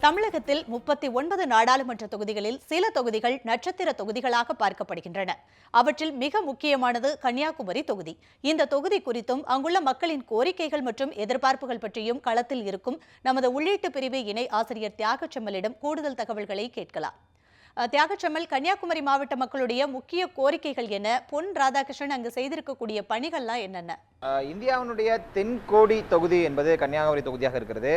தமிழகத்தில் 39 நாடாளுமன்ற தொகுதிகளில் சில தொகுதிகள் நட்சத்திர தொகுதிகளாக பார்க்கப்படுகின்றன. அவற்றில் மிக முக்கியமானது கன்னியாகுமரி தொகுதி. இந்த தொகுதி குறித்தும் அங்குள்ள மக்களின் கோரிக்கைகள் மற்றும் எதிர்பார்ப்புகள் பற்றியும் களத்தில் இருக்கும் நமது உள்ளீட்டு பிரிவு இணை ஆசிரியர் தியாகச்செம்மலிடம் கூடுதல் தகவல்களை கேட்கலாம். தியாகச்செம்மல், கன்னியாகுமரி மாவட்ட மக்களுடைய முக்கிய கோரிக்கைகள் என்ன? பொன் ராதாகிருஷ்ணன் அங்கு செய்திருக்கக்கூடிய பணிகள்லாம் என்னென்ன? இந்தியாவினுடைய தென்கோடி தொகுதி என்பது கன்னியாகுமரி தொகுதியாக இருக்கிறது.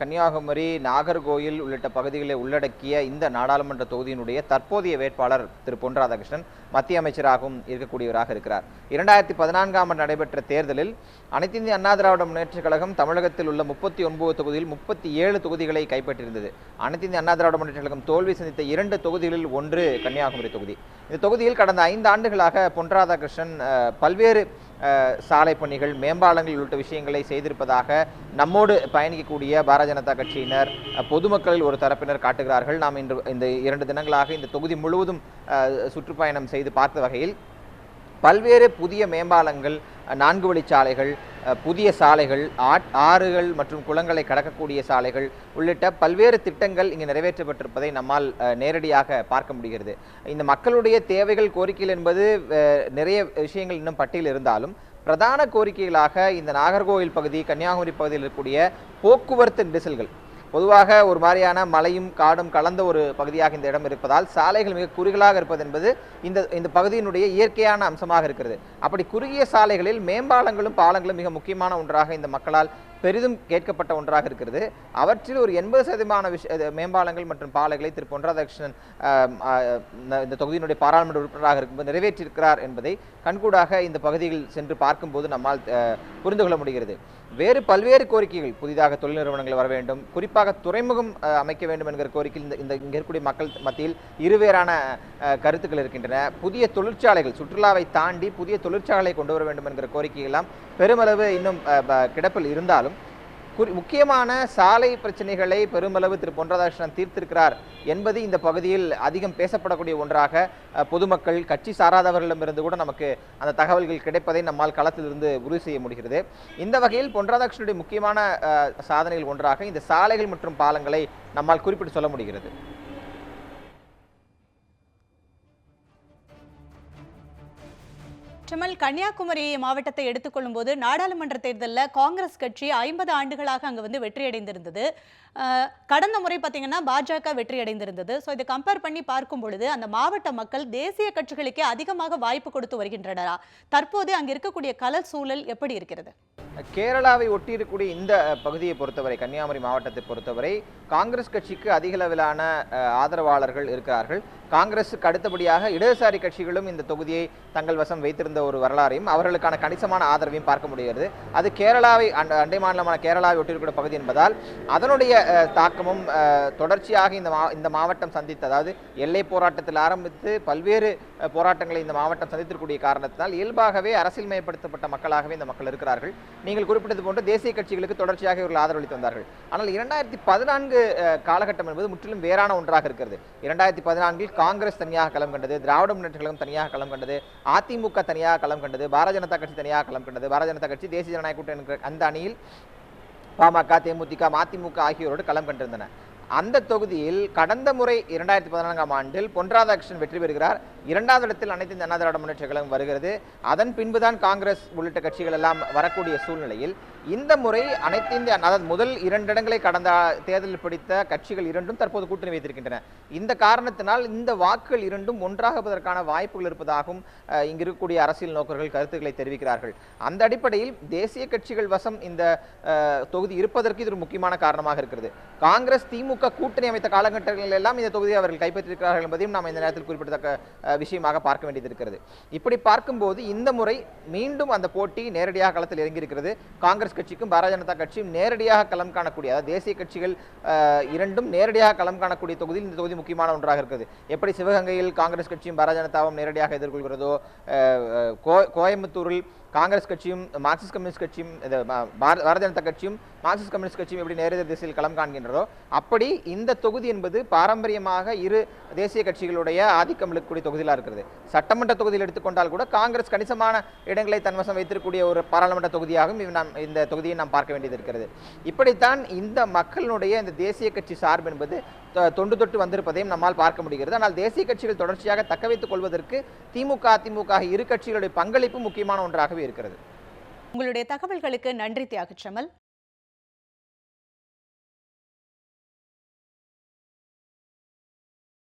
கன்னியாகுமரி, நாகர்கோயில் உள்ளிட்ட பகுதிகளை உள்ளடக்கிய இந்த நாடாளுமன்ற தொகுதியினுடைய தற்போதைய வேட்பாளர் திரு பொன் ராதாகிருஷ்ணன் மத்திய அமைச்சராகவும் இருக்கக்கூடியவராக இருக்கிறார். 2014ஆம் ஆண்டு நடைபெற்ற தேர்தலில் அனைத்து இந்திய அண்ணா திராவிட முன்னேற்றக் கழகம் தமிழகத்தில் உள்ள 39 தொகுதியில் 37 தொகுதிகளை கைப்பற்றியிருந்தது. அனைத்து இந்திய அண்ணா திராவிட முன்னேற்றக் கழகம் தோல்வி சந்தித்த 2 தொகுதிகளில் ஒன்று கன்னியாகுமரி தொகுதி. இந்த தொகுதியில் கடந்த 5 ஆண்டுகளாக பொன் ராதாகிருஷ்ணன் பல்வேறு சாலை பணிகள், மேம்பாலங்கள் உள்ளிட்ட விஷயங்களை செய்திருப்பதாக நம்மோடு பயணிக்கக்கூடிய பாரதிய ஜனதா கட்சியினர், பொதுமக்களில் ஒரு தரப்பினர் காட்டுகிறார்கள். நாம் இந்த 2 தினங்களாக இந்த தொகுதி முழுவதும் சுற்றுப்பயணம் செய்து பார்த்த வகையில் பல்வேறு புதிய மேம்பாலங்கள், 4 வழிச்சாலைகள், புதிய சாலைகள், ஆறுகள் மற்றும் குளங்களை கடக்கக்கூடிய சாலைகள் உள்ளிட்ட பல்வேறு திட்டங்கள் இங்கு நிறைவேற்றப்பட்டிருப்பதை நம்மால் நேரடியாக பார்க்க முடிகிறது. இந்த மக்களுடைய தேவைகள், கோரிக்கைகள் என்பது நிறைய விஷயங்கள் இன்னும் பட்டியல் இருந்தாலும் பிரதான கோரிக்கைகளாக இந்த நாகர்கோவில் பகுதி, கன்னியாகுமரி பகுதியில் இருக்கக்கூடிய போக்குவரத்து நெரிசல்கள், பொதுவாக ஒரு மாதிரியான மலையும் காடும் கலந்த ஒரு பகுதியாக இந்த இடம் இருப்பதால் சாலைகள் மிக குறுகலாக இருப்பது என்பது இந்த பகுதியினுடைய இயற்கையான அம்சமாக இருக்கிறது. அப்படி குறுகிய சாலைகளில் மேம்பாலங்களும் பாலங்களும் மிக முக்கியமான ஒன்றாக இந்த மக்களால் பெரிதும் கேட்கப்பட்ட ஒன்றாக இருக்கிறது. அவற்றில் ஒரு 80% மேம்பாலங்கள் மற்றும் பாலங்களை திரு பொன் ராதாகிருஷ்ணன் இந்த தொகுதியினுடைய பாராளுமன்ற உறுப்பினராக இருக்கும்போது நிறைவேற்றியிருக்கிறார் என்பதை கண்கூடாக இந்த பகுதியில் சென்று பார்க்கும்போது நம்மால் புரிந்து கொள்ள முடிகிறது. வேறு பல்வேறு கோரிக்கைகள், புதிதாக தொழில் நிறுவனங்கள் வர வேண்டும், குறிப்பாக துறைமுகம் அமைக்க வேண்டும் என்கிற கோரிக்கையில் இங்கே இருக்கக்கூடிய மக்கள் மத்தியில் இருவேறான கருத்துக்கள் இருக்கின்றன. புதிய தொழிற்சாலைகள், சுற்றுலாவை தாண்டி புதிய தொழிற்சாலைகளை கொண்டு வர வேண்டும் என்கிற கோரிக்கைகள் எல்லாம் பெருமளவு இன்னும் கிடப்பில் இருந்தாலும் முக்கியமான சாலை பிரச்சனைகளை பெருமளவு திரு பொன் ராதாகிருஷ்ணன் தீர்த்திருக்கிறார் என்பது இந்த பகுதியில் அதிகம் பேசப்படக்கூடிய ஒன்றாக பொதுமக்கள், கட்சி சாராதவர்களிடமிருந்து கூட நமக்கு அந்த தகவல்கள் கிடைப்பதை நம்மால் களத்திலிருந்து உறுதி செய்ய முடிகிறது. இந்த வகையில் பொன் ராதாகிருஷ்ணனுடைய முக்கியமான சாதனைகள் ஒன்றாக இந்த சாலைகள் மற்றும் பாலங்களை நம்மால் குறிப்பிட்டு சொல்ல முடிகிறது. செம்மல், கன்னியாகுமரி மாவட்டத்தை எடுத்துக்கொள்ளும் போது நாடாளுமன்ற தேர்தலில் காங்கிரஸ் கட்சி 50 ஆண்டுகளாக அங்கே வெற்றியடைந்திருந்தது. கடந்த முறை பார்த்தீங்கன்னா பாஜக வெற்றியடைந்திருந்தது. ஸோ இதை கம்பேர் பண்ணி பார்க்கும் பொழுது அந்த மாவட்ட மக்கள் தேசிய கட்சிகளுக்கே அதிகமாக வாய்ப்பு கொடுத்து வருகின்றனரா? தற்போது அங்கே இருக்கக்கூடிய கள சூழல் எப்படி இருக்கிறது? கேரளாவை ஒட்டியிருக்கக்கூடிய இந்த பகுதியை பொறுத்தவரை, கன்னியாகுமரி மாவட்டத்தை பொறுத்தவரை காங்கிரஸ் கட்சிக்கு அதிக அளவிலான ஆதரவாளர்கள் இருக்கிறார்கள். காங்கிரஸுக்கு அடுத்தபடியாக இடதுசாரி கட்சிகளும் இந்த தொகுதியை தங்கள் வசம் வைத்திருந்த ஒரு வரலாறையும் அவர்களுக்கான கணிசமான ஆதரவையும் பார்க்க முடிகிறது. அது கேரளாவை, அண்டை மாநிலமான கேரளாவை ஒட்டியிருக்கிற பகுதி என்பதால் அதனுடைய தாக்கமும் தொடர்ச்சியாக இந்த மாவட்டம் சந்தித்து, அதாவது எல்லை போராட்டத்தில் ஆரம்பித்து பல்வேறு போராட்டங்களை இந்த மாவட்டம் சந்தித்திருக்கக்கூடிய காரணத்தினால் இயல்பாகவே அரசியல்மயப்படுத்தப்பட்ட மக்களாகவே இந்த மக்கள் இருக்கிறார்கள். நீங்கள் குறிப்பிட்டது போன்று தேசிய கட்சிகளுக்கு தொடர்ச்சியாக இவர்கள் ஆதரவளித்து வந்தார்கள். ஆனால் 2014 காலகட்டம் என்பது முற்றிலும் வேறான ஒன்றாக இருக்கிறது. 2014 காங்கிரஸ் தனியாக களம் கண்டது, திராவிட முன்னேற்ற கழகம் தனியாக களம் கண்டது, அதிமுக தனியாக களம் கண்டது, பாரதிய ஜனதா கட்சி தனியாக களம் கண்டது. பாரதிய ஜனதா கட்சி தேசிய ஜனநாயக கூட்டணி அந்த அணியில் பாமக, தேமுதிக, மதிமுக ஆகியோரோடு களம் கண்டிருந்தன. அந்த தொகுதியில் கடந்த முறை 2014ஆம் ஆண்டில் பொன் ராதாகிருஷ்ணன் வெற்றி பெறுகிறார். 2வது இடத்தில் அனைத்து இந்திய அண்ணா திராவிட முன்னேற்ற கழகம் வருகிறது. அதன் பின்புதான் காங்கிரஸ் உள்ளிட்ட கட்சிகள் எல்லாம் வரக்கூடிய சூழ்நிலையில் இந்த முறை அனைத்து இந்திய, அதாவது முதல் 2 இடங்களை கடந்த தேர்தலில் பிடித்த கட்சிகள் இரண்டும் தற்போது கூட்டணி வைத்திருக்கின்றன. இந்த காரணத்தினால் இந்த வாக்குகள் இரண்டும் ஒன்றாகுவதற்கான வாய்ப்புகள் இருப்பதாகவும் இங்கு இருக்கக்கூடிய அரசியல் நோக்கர்கள் கருத்துக்களை தெரிவிக்கிறார்கள். அந்த அடிப்படையில் தேசிய கட்சிகள் வசம் இந்த தொகுதி இருப்பதற்கு இது ஒரு முக்கியமான காரணமாக இருக்கிறது. காங்கிரஸ், திமுக கூட்டணி அமைத்த காலகட்டங்களில் எல்லாம் இந்த தொகுதியை அவர்கள் கைப்பற்றியிருக்கிறார்கள் என்பதையும் நாம் இந்த நேரத்தில் குறிப்பிடத்தக்க விஷயமாக பார்க்க வேண்டியது இருக்கிறது. இப்படி பார்க்கும்போது இந்த முறை மீண்டும் அந்த போட்டி நேரடியாக களத்தில் இறங்கியிருக்கிறது. காங்கிரஸ் கட்சிக்கும் பாரதிய ஜனதா கட்சியும் நேரடியாக களம் காணக்கூடிய, அதாவது தேசிய கட்சிகள் இரண்டும் நேரடியாக களம் காணக்கூடிய தொகுதியில் இந்த தொகுதி முக்கியமான ஒன்றாக இருக்கிறது. எப்படி சிவகங்கையில் காங்கிரஸ் கட்சியும் பாரதிய ஜனதாவும் நேரடியாக எதிர்கொள்கிறதோ, கோயம்புத்தூரில் காங்கிரஸ் கட்சியும் மார்க்சிஸ்ட் கம்யூனிஸ்ட் கட்சியும் பாரதிய ஜனதா கட்சியும் மார்க்சிஸ்ட் கம்யூனிஸ்ட் கட்சியும் எப்படி நேரெதிர் திசையில் களம் காண்கின்றதோ அப்படி இந்த தொகுதி என்பது பாரம்பரியமாக இரு தேசிய கட்சிகளுடைய ஆதிக்கம் இருக்கக்கூடிய தொகுதியிலாக இருக்கிறது. சட்டமன்ற தொகுதியில் எடுத்துக்கொண்டால் கூட காங்கிரஸ் கணிசமான இடங்களை தன்வசம் வைத்திருக்கக்கூடிய ஒரு பாராளுமன்ற தொகுதியாகவும் இந்த தொகுதியை நாம் பார்க்க வேண்டியது இருக்கிறது. இப்படித்தான் இந்த மக்களுடைய இந்த தேசிய கட்சி சார்பு என்பது தொண்டு தொட்டு வந்திருப்பதையும் நம்மால் பார்க்க முடிகிறது. ஆனால் தேசிய கட்சிகள் தொடர்ச்சியாக தக்க வைத்துக் கொள்வதற்கு திமுக, அதிமுக இரு கட்சிகளுடைய பங்களிப்பு முக்கியமான ஒன்றாகவே இருக்கிறது. உங்களுடைய தகவல்களுக்கு நன்றி தியாகச்சமல்.